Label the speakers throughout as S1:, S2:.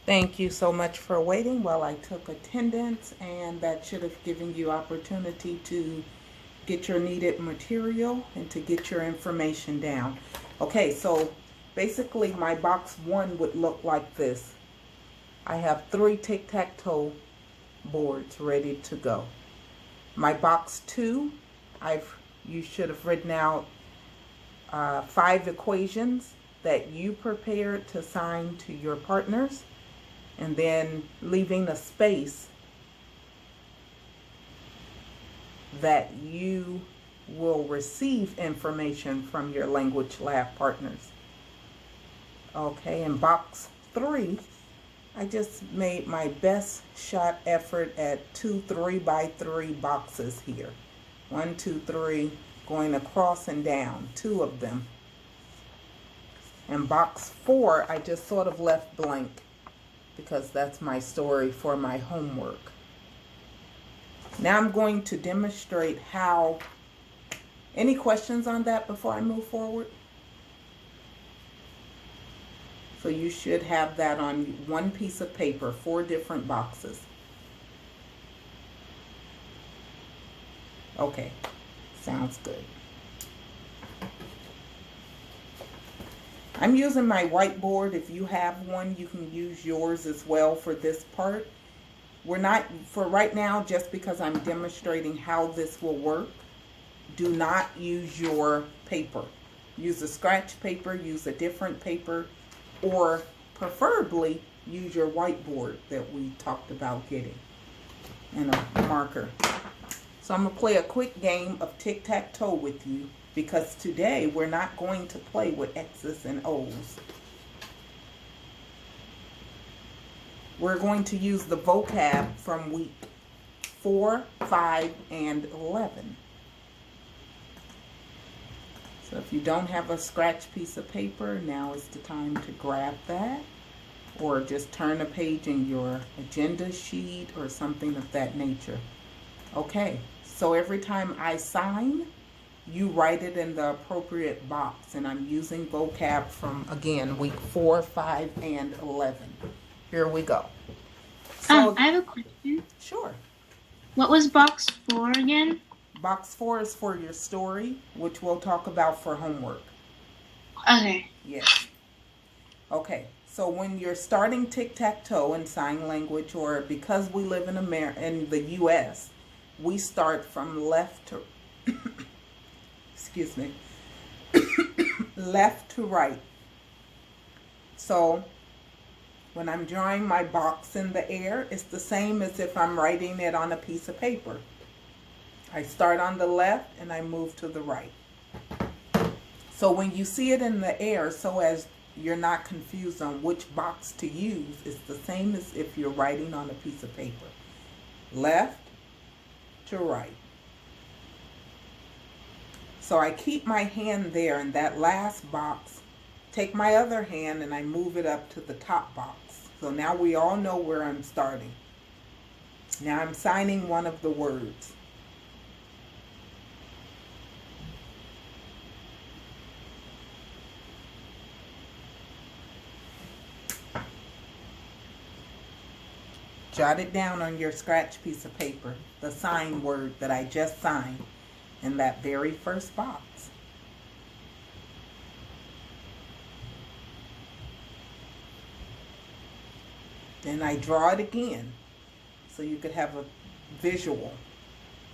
S1: Thank you so much for waiting while I took attendance, and that should have given you opportunity to get your needed material and to get your information down. Okay, so basically my box one would look like this. I have 3 tic-tac-toe boards ready to go. My box two, you should have written out 5 equations that you prepared to assign to your partners, and then leaving a space that you will receive information from your language lab partners. Okay, in box 3, I just made my best shot effort at 2 3x3 boxes here. 1, 2, 3, going across and down, 2 of them. And box 4, I just sort of left blank because that's my story for my homework. Now I'm going to demonstrate how. Any questions on that before I move forward? So you should have that on one piece of paper, 4 different boxes. Okay, sounds good. I'm using my whiteboard. If you have one, you can use yours as well for this part. We're not, for right now, just because I'm demonstrating how this will work, do not use your paper. Use a scratch paper, use a different paper, or preferably use your whiteboard that we talked about getting, and a marker. So I'm going to play a quick game of tic-tac-toe with you, because today we're not going to play with X's and O's. We're going to use the vocab from week 4, 5, and 11. So if you don't have a scratch piece of paper, now is the time to grab that, or just turn a page in your agenda sheet or something of that nature. Okay, so every time I sign, you write it in the appropriate box, and I'm using vocab from, again, week 4, 5, and 11. Here we go. So,
S2: I have a question.
S1: Sure.
S2: What was box 4 again?
S1: Box 4 is for your story, which we'll talk about for homework.
S2: Okay.
S1: Yes. Okay, so when you're starting tic-tac-toe in sign language, or because we live in in the U.S., we start from left to, excuse me, left to right. So when I'm drawing my box in the air, it's the same as if I'm writing it on a piece of paper. I start on the left and I move to the right. So when you see it in the air, so as you're not confused on which box to use, it's the same as if you're writing on a piece of paper. Left to right. So I keep my hand there in that last box, take my other hand and I move it up to the top box. So now we all know where I'm starting. Now I'm signing one of the words. Jot it down on your scratch piece of paper, the sign word that I just signed in that very first box. Then I draw it again so you could have a visual.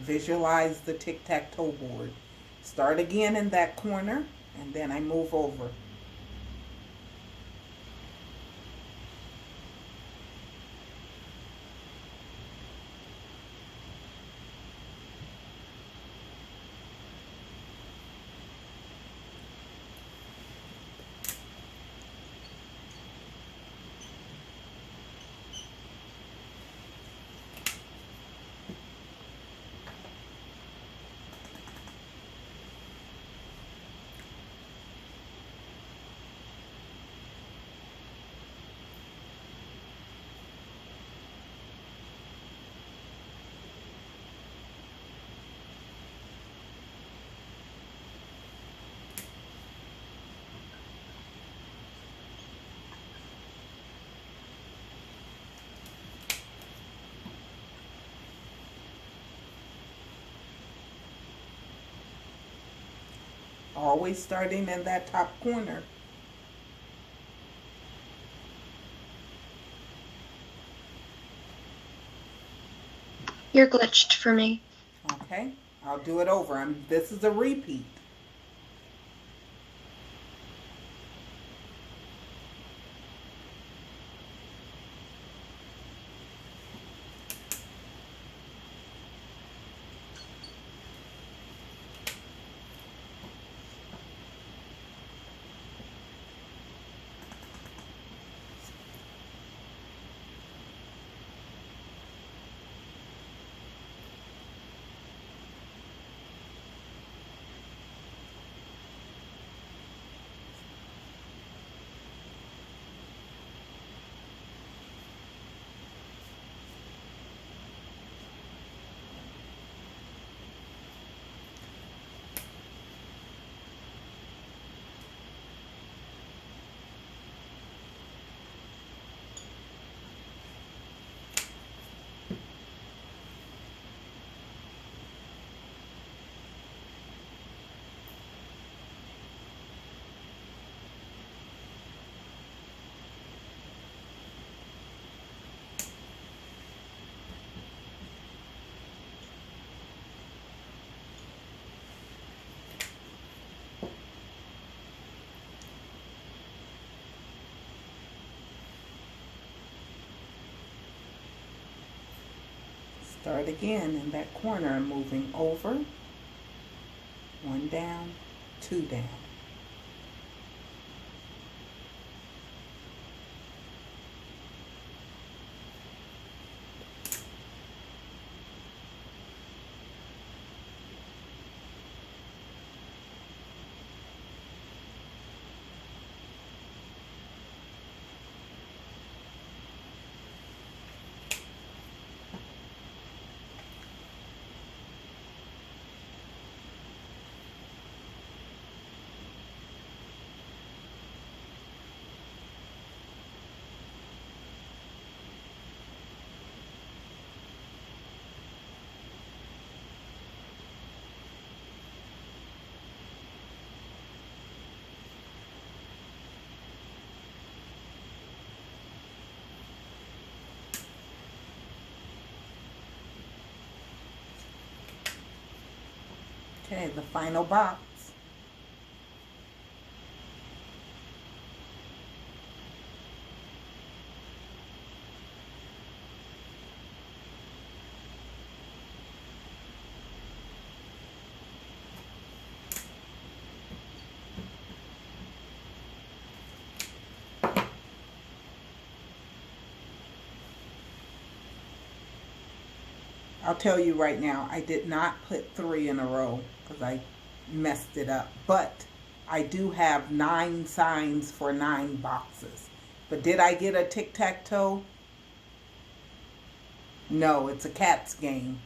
S1: Visualize the tic-tac-toe board. Start again in that corner, and then I move over. Always starting in that top corner.
S2: You're glitched for me.
S1: Okay, I'll do it over. This is a repeat. Start again in that corner and moving over. 1 down, 2 down. Okay, the final box. I'll tell you right now, I did not put 3 in a row because I messed it up. But I do have 9 signs for 9 boxes. But did I get a tic-tac-toe? No, it's a cat's game.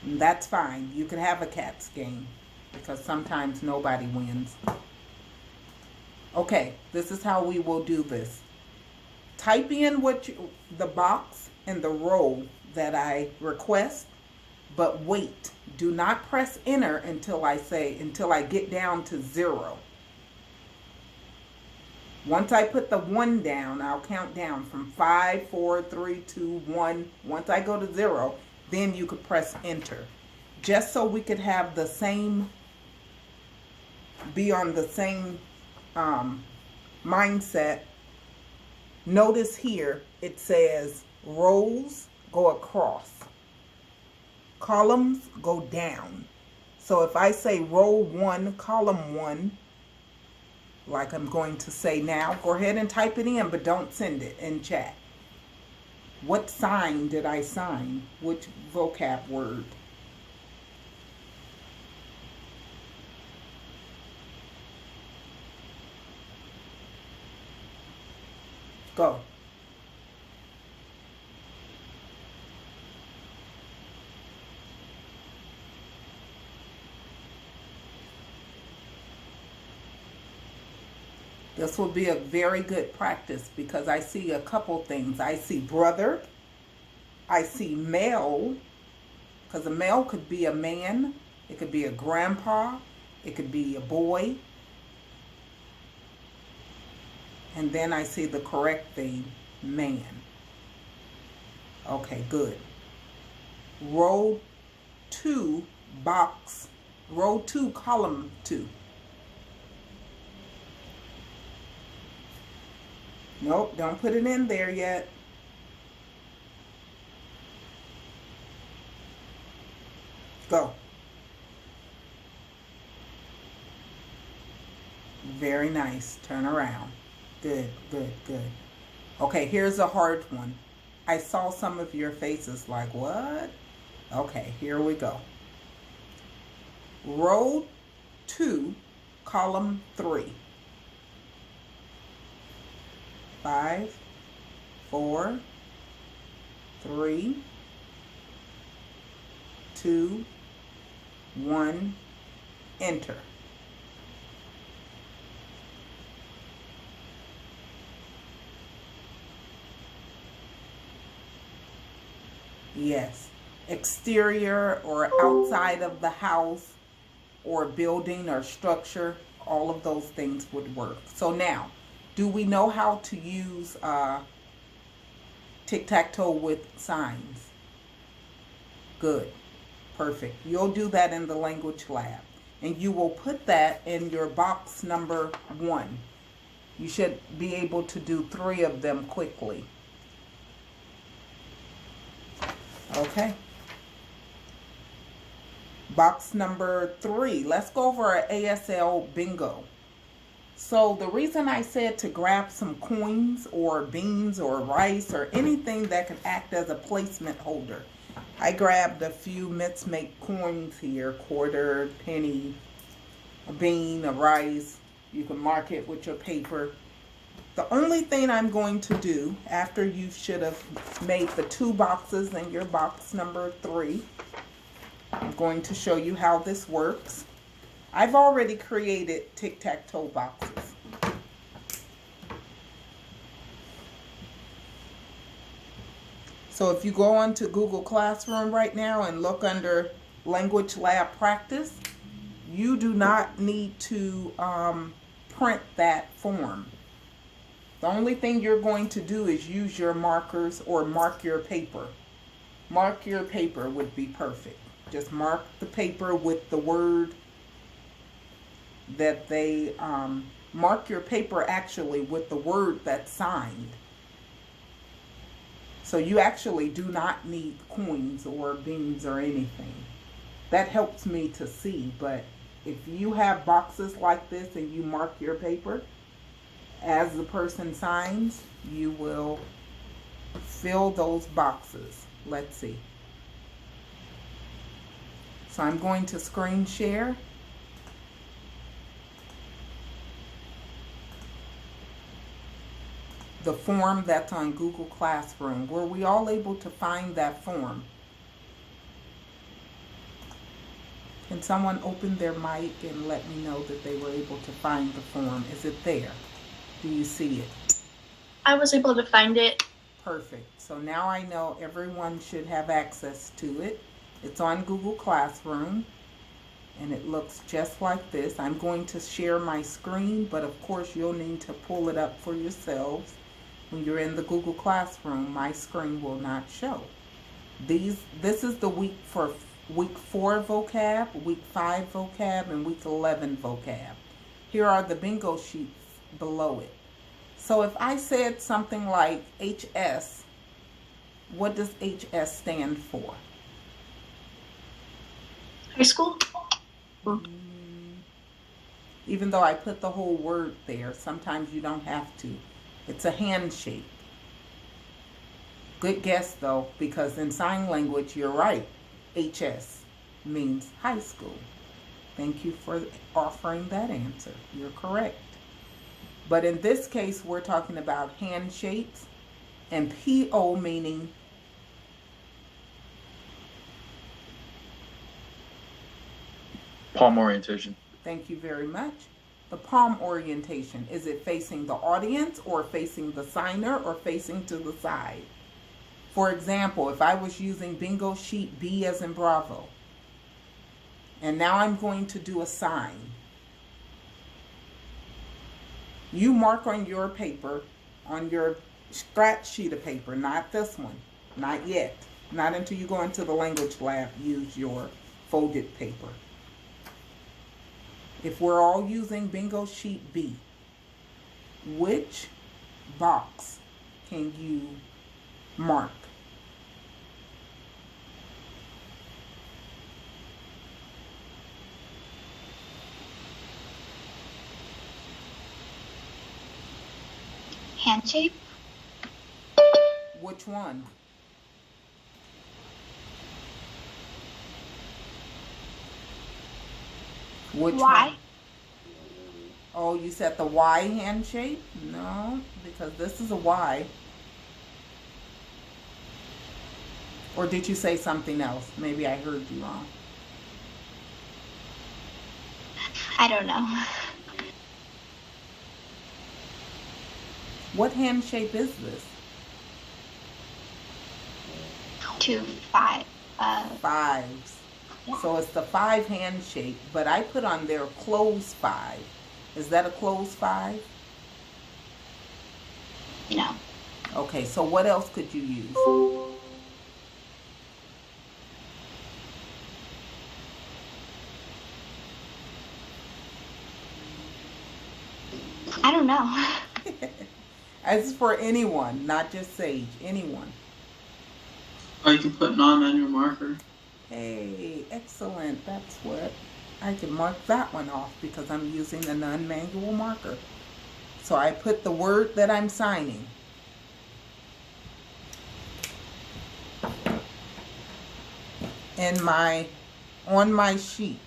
S1: And that's fine. You can have a cat's game because sometimes nobody wins. Okay, this is how we will do this. Type in the box and the row that I request, but wait. Do not press enter until I get down to 0. Once I put the 1 down, I'll count down from 5, 4, 3, 2, 1. Once I go to 0, then you could press enter. Just so we could have the same, be on the same mindset. Notice here it says rows go across, columns go down. So if I say row 1, column 1, like I'm going to say now, go ahead and type it in, but don't send it in chat. What sign did I sign? Which vocab word? Go. This will be a very good practice because I see a couple things. I see brother. I see male, because a male could be a man It could be a grandpa. It could be a boy. And then I see the correct thing, man. Okay, good. Row 2, row 2, column 2. Nope, don't put it in there yet. Go. Very nice. Turn around. Good, good, good. Okay, here's a hard one. I saw some of your faces like, what? Okay, here we go. Row 2, column 3. 5, 4, 3, 2, 1, enter. Yes, exterior or outside of the house or building or structure, all of those things would work. So now, do we know how to use tic-tac-toe with signs? Good, perfect. You'll do that in the language lab. And you will put that in your box number 1. You should be able to do 3 of them quickly. Okay. Box number 3. Let's go over our ASL bingo. So the reason I said to grab some coins or beans or rice or anything that could act as a placement holder. I grabbed a few Mints Make coins here, quarter, penny, a bean, a rice. You can mark it with your paper. The only thing I'm going to do after you should have made the 2 boxes in your box number 3, I'm going to show you how this works. I've already created tic-tac-toe boxes. So if you go onto Google Classroom right now and look under Language Lab Practice, you do not need to print that form. The only thing you're going to do is use your markers or mark your paper. Mark your paper would be perfect. Just mark the paper with the word that they, mark your paper actually with the word that's signed. So you actually do not need coins or beans or anything. That helps me to see, but if you have boxes like this and you mark your paper, as the person signs, you will fill those boxes. Let's see. So I'm going to screen share. The form that's on Google Classroom. Were we all able to find that form? Can someone open their mic and let me know that they were able to find the form? Is it there? Do you see it?
S2: I was able to find it.
S1: Perfect. So now I know everyone should have access to it. It's on Google Classroom and it looks just like this. I'm going to share my screen, but of course you'll need to pull it up for yourselves. When you're in the Google Classroom, my screen will not show. This is the week for week 4 vocab, week 5 vocab, and week 11 vocab. Here are the bingo sheets below it. So if I said something like HS, what does HS stand for?
S2: High school?
S1: Even though I put the whole word there, sometimes you don't have to. It's a handshake. Good guess though, because in sign language, you're right. HS means high school. Thank you for offering that answer. You're correct. But in this case, we're talking about handshakes and PO meaning
S3: palm orientation.
S1: Thank you very much. The palm orientation. Is it facing the audience or facing the signer or facing to the side? For example, if I was using bingo sheet B as in Bravo, And now I'm going to do a sign. You mark on your paper, on your scratch sheet of paper, not this one, not yet. Not until you go into the language lab, use your folded paper. If we're all using bingo sheet B, which box can you mark?
S2: Hand shape?
S1: Which one? Which
S2: Y.
S1: one? Oh, you said the Y hand shape? No, because this is a Y. Or did you say something else? Maybe I heard you wrong.
S2: I don't know.
S1: What hand shape is this?
S2: 2, 5.
S1: Fives.
S2: Yeah.
S1: So it's the 5 hand shape, but I put on there closed 5. Is that a closed 5?
S2: No.
S1: Okay, so what else could you use?
S2: I don't know.
S1: As for anyone, not just Sage, anyone.
S3: Or you can put non-manual marker.
S1: Hey, excellent. That's what I can mark that one off because I'm using the non-manual marker. So I put the word that I'm signing. On my sheet.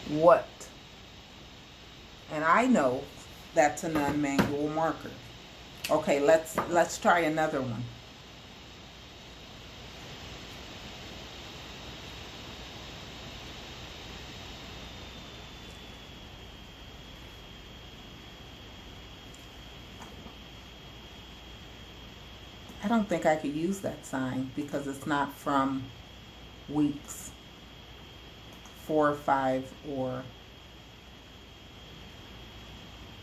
S1: What? And I know that's a non-manual marker. Okay, let's try another one. I don't think I could use that sign because it's not from weeks 4, 5, or